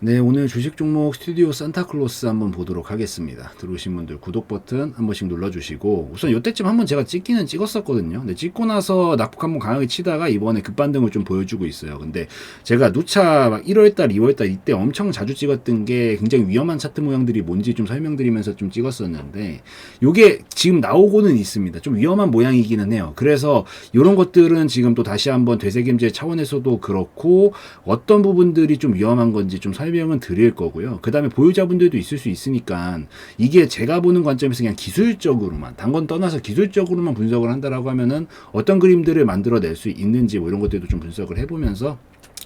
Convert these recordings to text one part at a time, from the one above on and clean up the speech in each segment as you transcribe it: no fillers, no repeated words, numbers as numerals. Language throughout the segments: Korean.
네, 오늘 주식 종목 스튜디오 산타클로스 한번 보도록 하겠습니다. 들어오신 분들 구독 버튼 한 번씩 눌러주시고, 우선 요때쯤 한번 제가 찍기는 찍었었거든요. 근데 찍고 나서 낙폭 한번 강하게 치다가 이번에 급반등을 좀 보여주고 있어요. 근데 제가 누차 막 1월달, 2월달 이때 엄청 자주 찍었던 게 굉장히 위험한 차트 모양들이 뭔지 좀 설명드리면서 좀 찍었었는데, 요게 지금 나오고는 있습니다. 좀 위험한 모양이기는 해요. 그래서 이런 것들은 지금 또 다시 한번 되새김질 차원에서도 그렇고, 어떤 부분들이 좀 위험한 건지 좀 설명은 드릴 거고요. 그 다음에 보유자분들도 있을 수 있으니까 이게 제가 보는 관점에서 그냥 기술적으로만, 단건 떠나서 기술적으로만 분석을 한다라고 하면은 어떤 그림들을 만들어낼 수 있는지 뭐 이런 것들도 좀 분석을 해보면서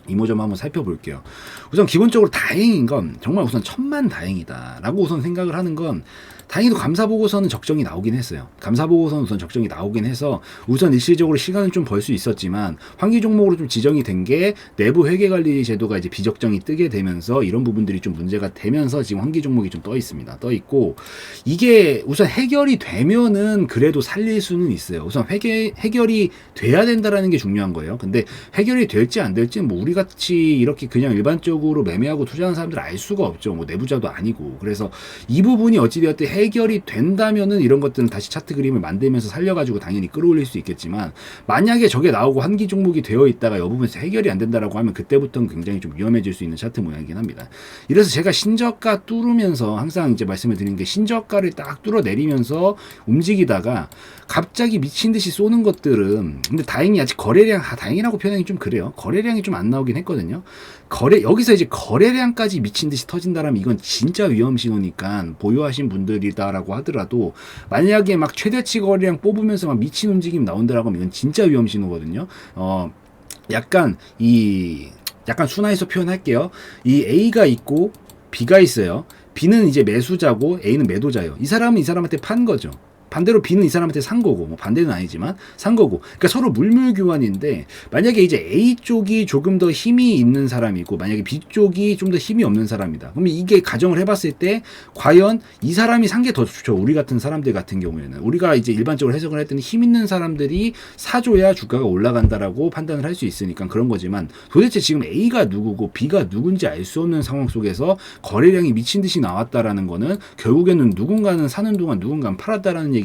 이모저모 한번 살펴볼게요. 우선 기본적으로 다행인 건, 정말 우선 천만 다행이다 라고 우선 생각을 하는 건, 다행히도 감사보고서는 적정이 나오긴 했어요. 감사보고서는 우선 적정이 나오긴 해서 우선 일시적으로 시간은 좀 벌 수 있었지만, 환기 종목으로 좀 지정이 된 게 내부 회계관리 제도가 이제 비적정이 뜨게 되면서 이런 부분들이 좀 문제가 되면서 지금 환기 종목이 좀 떠 있습니다. 떠 있고, 이게 우선 해결이 되면은 그래도 살릴 수는 있어요. 우선 해결이 돼야 된다라는 게 중요한 거예요. 근데 해결이 될지 안 될지는 뭐 우리 같이 이렇게 그냥 일반적으로 매매하고 투자하는 사람들 알 수가 없죠. 뭐 내부자도 아니고. 그래서 이 부분이 어찌되었든 해결이 된다면은 이런 것들은 다시 차트 그림을 만들면서 살려가지고 당연히 끌어올릴 수 있겠지만, 만약에 저게 나오고 환기 종목이 되어 있다가 이 부분에서 해결이 안 된다라고 하면 그때부터는 굉장히 좀 위험해질 수 있는 차트 모양이긴 합니다. 이래서 제가 신저가 뚫으면서 항상 이제 말씀을 드리는 게, 신저가를 딱 뚫어내리면서 움직이다가 갑자기 미친 듯이 쏘는 것들은, 근데 다행히 아직 거래량, 다행이라고 표현하기 좀 그래요. 거래량이 좀 안 나오긴 했거든요. 여기서 이제 거래량까지 미친 듯이 터진다라면 이건 진짜 위험 신호니까, 보유하신 분들이다라고 하더라도 만약에 막 최대치 거래량 뽑으면서 막 미친 움직임 나온다라고 하면 이건 진짜 위험 신호거든요. 약간 약간 순화해서 표현할게요. 이 A가 있고 B가 있어요. B는 이제 매수자고 A는 매도자예요. 이 사람은 이 사람한테 판 거죠. 반대로 B는 이 사람한테 산 거고, 뭐 반대는 아니지만 산 거고. 그러니까 서로 물물교환인데, 만약에 이제 A 쪽이 조금 더 힘이 있는 사람이고 만약에 B 쪽이 좀 더 힘이 없는 사람이다. 그러면 이게 가정을 해봤을 때 과연 이 사람이 산 게 더 좋죠. 우리 같은 사람들 같은 경우에는, 우리가 이제 일반적으로 해석을 했더니 힘 있는 사람들이 사줘야 주가가 올라간다라고 판단을 할 수 있으니까 그런 거지만, 도대체 지금 A가 누구고 B가 누군지 알 수 없는 상황 속에서 거래량이 미친 듯이 나왔다라는 거는 결국에는 누군가는 사는 동안 누군가는 팔았다라는 얘기인데,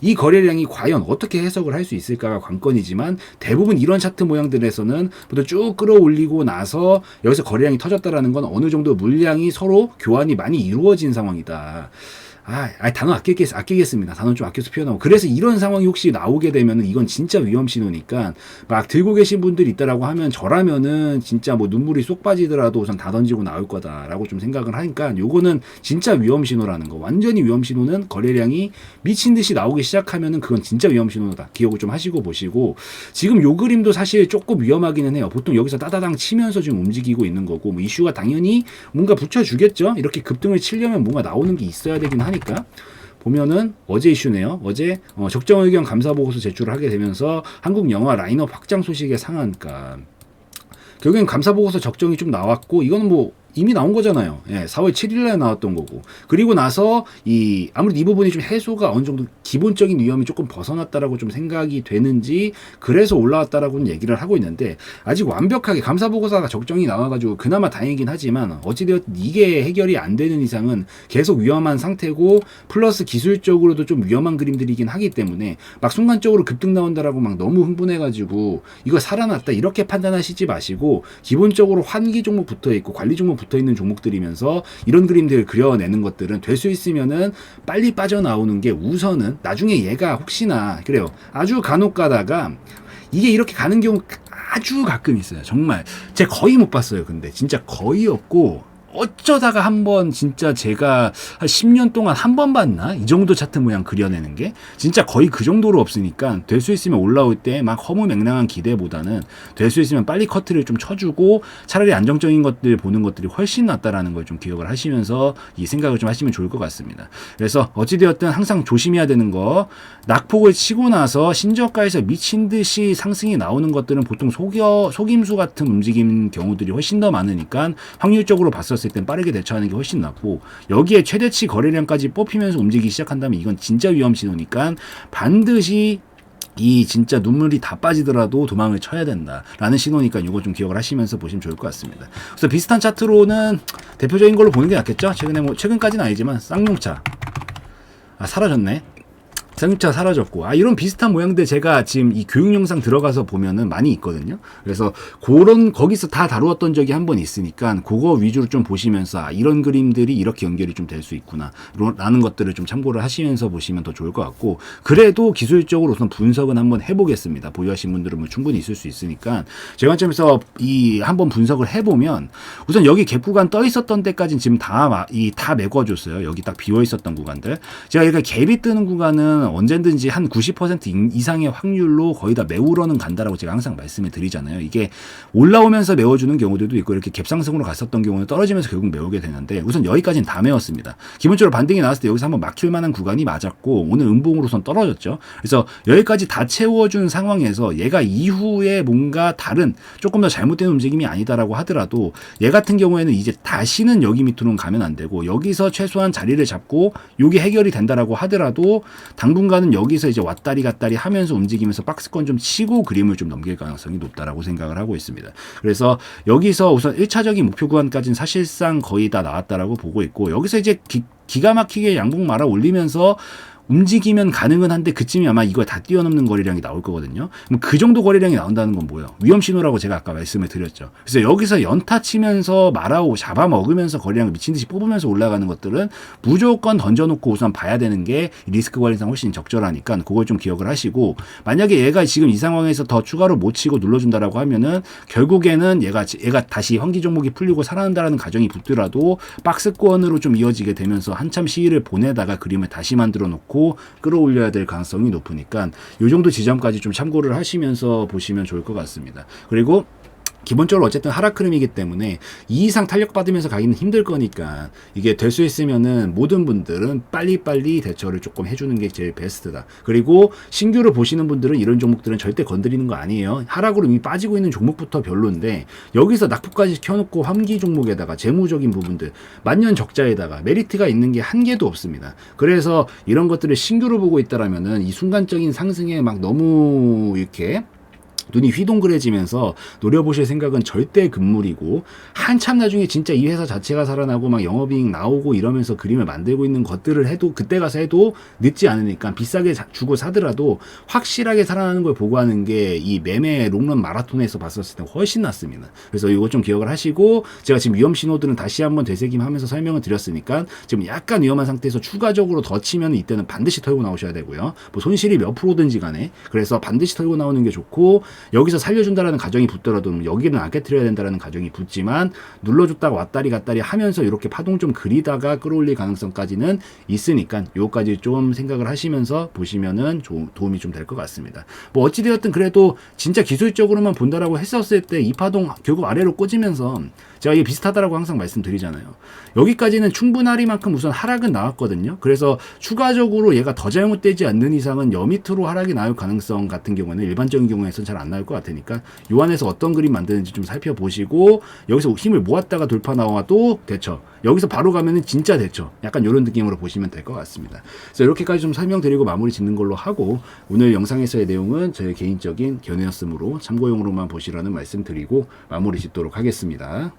이 거래량이 과연 어떻게 해석을 할 수 있을까가 관건이지만, 대부분 이런 차트 모양들에서는 부터 쭉 끌어올리고 나서 여기서 거래량이 터졌다라는 건 어느 정도 물량이 서로 교환이 많이 이루어진 상황이다. 단어 아끼겠습니다. 단어 좀 아껴서 표현하고. 그래서 이런 상황이 혹시 나오게 되면은 이건 진짜 위험 신호니까, 막 들고 계신 분들이 있다라고 하면 저라면은 진짜 뭐 눈물이 쏙 빠지더라도 우선 다 던지고 나올 거다라고 좀 생각을 하니까, 요거는 진짜 위험 신호라는 거. 완전히 위험 신호는 거래량이 미친 듯이 나오기 시작하면은 그건 진짜 위험 신호다. 기억을 좀 하시고 보시고, 지금 요 그림도 사실 조금 위험하기는 해요. 보통 여기서 따다당 치면서 지금 움직이고 있는 거고, 뭐 이슈가 당연히 뭔가 붙여주겠죠. 이렇게 급등을 치려면 뭔가 나오는 게 있어야 되긴 하니까. 보면은 어제 이슈네요. 어제 적정 의견 감사 보고서 제출을 하게 되면서 한국 영화 라인업 확장 소식의 상한가. 결국엔 감사 보고서 적정이 좀 나왔고, 이거는 뭐 이미 나온 거잖아요. 예, 4월 7일날 나왔던 거고. 그리고 나서 아무래도 이 부분이 좀 해소가 어느 정도 기본적인 위험이 조금 벗어났다라고 좀 생각이 되는지, 그래서 올라왔다라고는 얘기를 하고 있는데, 아직 완벽하게 감사 보고서가 적정이 나와가지고 그나마 다행이긴 하지만, 어찌되었든 이게 해결이 안 되는 이상은 계속 위험한 상태고, 플러스 기술적으로도 좀 위험한 그림들이긴 하기 때문에, 막 순간적으로 급등 나온다라고 막 너무 흥분해가지고 이거 살아났다 이렇게 판단하시지 마시고, 기본적으로 환기 종목 붙어 있고 관리 종목 붙어 있는 종목들이면서 이런 그림들을 그려내는 것들은 될 수 있으면은 빨리 빠져나오는 게 우선은, 나중에 얘가 혹시나 그래요, 아주 간혹 가다가 이게 이렇게 가는 경우 아주 가끔 있어요. 정말 제가 거의 못 봤어요. 근데 진짜 거의 없고, 어쩌다가 한번 진짜 제가 한 10년 동안 한 번 봤나? 이 정도 차트 모양 그려내는 게 진짜 거의 그 정도로 없으니까, 될 수 있으면 올라올 때 막 허무맹랑한 기대보다는 될 수 있으면 빨리 커트를 좀 쳐주고 차라리 안정적인 것들 보는 것들이 훨씬 낫다라는 걸 좀 기억을 하시면서 이 생각을 좀 하시면 좋을 것 같습니다. 그래서 어찌되었든 항상 조심해야 되는 거, 낙폭을 치고 나서 신저가에서 미친 듯이 상승이 나오는 것들은 보통 속임수 같은 움직임 경우들이 훨씬 더 많으니까, 확률적으로 봤었을 땐 빠르게 대처하는 게 훨씬 낫고, 여기에 최대치 거래량까지 뽑히면서 움직이기 시작한다면 이건 진짜 위험 신호니까 반드시 이 진짜 눈물이 다 빠지더라도 도망을 쳐야 된다라는 신호니까 이거 좀 기억을 하시면서 보시면 좋을 것 같습니다. 그래서 비슷한 차트로는 대표적인 걸로 보는 게 낫겠죠. 최근에 뭐 최근까지는 아니지만 쌍용차 사라졌네. 쌍용차 사라졌고 이런 비슷한 모양들 제가 지금 이 교육 영상 들어가서 보면은 많이 있거든요. 그래서 그런 거기서 다 다루었던 적이 한 번 있으니까 그거 위주로 좀 보시면서 이런 그림들이 이렇게 연결이 좀 될 수 있구나 라는 것들을 좀 참고를 하시면서 보시면 더 좋을 것 같고, 그래도 기술적으로 우선 분석은 한번 해보겠습니다. 보유하신 분들은 뭐 충분히 있을 수 있으니까 제 관점에서 이 한번 분석을 해보면, 우선 여기 갭 구간 떠 있었던 데까지는 지금 다 메꿔줬어요. 여기 딱 비어 있었던 구간들. 제가 이렇게 갭이 뜨는 구간은 언제든지 한 90% 이상의 확률로 거의 다 메우러는 간다라고 제가 항상 말씀을 드리잖아요. 이게 올라오면서 메워주는 경우들도 있고, 이렇게 갭상승으로 갔었던 경우는 떨어지면서 결국 메우게 되는데, 우선 여기까지는 다 메웠습니다. 기본적으로 반등이 나왔을 때 여기서 한번 막힐 만한 구간이 맞았고, 오늘 음봉으로선 떨어졌죠. 그래서 여기까지 다 채워준 상황에서 얘가 이후에 뭔가 다른 조금 더 잘못된 움직임이 아니다라고 하더라도, 얘 같은 경우에는 이제 다시는 여기 밑으로는 가면 안 되고, 여기서 최소한 자리를 잡고 요게 해결이 된다라고 하더라도 당분간은 여기서 이제 왔다리 갔다리 하면서 움직이면서 박스권 좀 치고 그림을 좀 넘길 가능성이 높다라고 생각을 하고 있습니다. 그래서 여기서 우선 1차적인 목표 구간까지는 사실상 거의 다 나왔다라고 보고 있고, 여기서 이제 기가 막히게 양봉 말아 올리면서 움직이면 가능은 한데, 그쯤이 아마 이걸 다 뛰어넘는 거래량이 나올 거거든요. 그럼 그 정도 거래량이 나온다는 건 뭐예요? 위험 신호라고 제가 아까 말씀을 드렸죠. 그래서 여기서 연타 치면서 말아오고 잡아먹으면서 거래량을 미친 듯이 뽑으면서 올라가는 것들은 무조건 던져놓고 우선 봐야 되는 게 리스크 관리상 훨씬 적절하니까 그걸 좀 기억을 하시고, 만약에 얘가 지금 이 상황에서 더 추가로 못 치고 눌러준다라고 하면은 결국에는 얘가 다시 환기 종목이 풀리고 살아난다라는 가정이 붙더라도 박스권으로 좀 이어지게 되면서 한참 시일을 보내다가 그림을 다시 만들어 놓고 끌어올려야 될 가능성이 높으니까 이 정도 지점까지 좀 참고를 하시면서 보시면 좋을 것 같습니다. 그리고 기본적으로 어쨌든 하락 흐름이기 때문에 이 이상 탄력받으면서 가기는 힘들 거니까, 이게 될 수 있으면은 모든 분들은 빨리빨리 대처를 조금 해주는 게 제일 베스트다. 그리고 신규로 보시는 분들은 이런 종목들은 절대 건드리는 거 아니에요. 하락으로 이미 빠지고 있는 종목부터 별론데, 여기서 낙폭까지 켜놓고 환기 종목에다가 재무적인 부분들 만년 적자에다가 메리트가 있는 게 한 개도 없습니다. 그래서 이런 것들을 신규로 보고 있다라면은 이 순간적인 상승에 막 너무 이렇게 눈이 휘둥그레지면서 노려보실 생각은 절대 금물이고, 한참 나중에 진짜 이 회사 자체가 살아나고 막 영업이익 나오고 이러면서 그림을 만들고 있는 것들을 해도, 그때 가서 해도 늦지 않으니까 비싸게 주고 사더라도 확실하게 살아나는 걸 보고 하는 게 이 매매 롱런 마라톤에서 봤었을 때 훨씬 낫습니다. 그래서 이거 좀 기억을 하시고, 제가 지금 위험 신호들은 다시 한번 되새김하면서 설명을 드렸으니까 지금 약간 위험한 상태에서 추가적으로 더 치면 이때는 반드시 털고 나오셔야 되고요. 뭐 손실이 몇 프로든지 간에, 그래서 반드시 털고 나오는 게 좋고, 여기서 살려준다라는 가정이 붙더라도 여기는 안 깨트려야 된다라는 가정이 붙지만, 눌러줬다가 왔다리 갔다리 하면서 이렇게 파동 좀 그리다가 끌어올릴 가능성까지는 있으니까 요거까지 좀 생각을 하시면서 보시면은 도움이 좀 될 것 같습니다. 뭐 어찌되었든 그래도 진짜 기술적으로만 본다라고 했었을 때 이 파동 결국 아래로 꽂으면서 제가 이게 비슷하다라고 항상 말씀드리잖아요. 여기까지는 충분하리만큼 우선 하락은 나왔거든요. 그래서 추가적으로 얘가 더 잘못되지 않는 이상은 여 밑으로 하락이 나올 가능성 같은 경우는 일반적인 경우에서는 잘 안 나올 것 같으니까 요 안에서 어떤 그림 만드는지 좀 살펴보시고, 여기서 힘을 모았다가 돌파 나와도 대처, 여기서 바로 가면은 진짜 대처, 약간 이런 느낌으로 보시면 될 것 같습니다. 그래서 이렇게까지 좀 설명드리고 마무리 짓는 걸로 하고, 오늘 영상에서의 내용은 저의 개인적인 견해였으므로 참고용으로만 보시라는 말씀 드리고 마무리 짓도록 하겠습니다.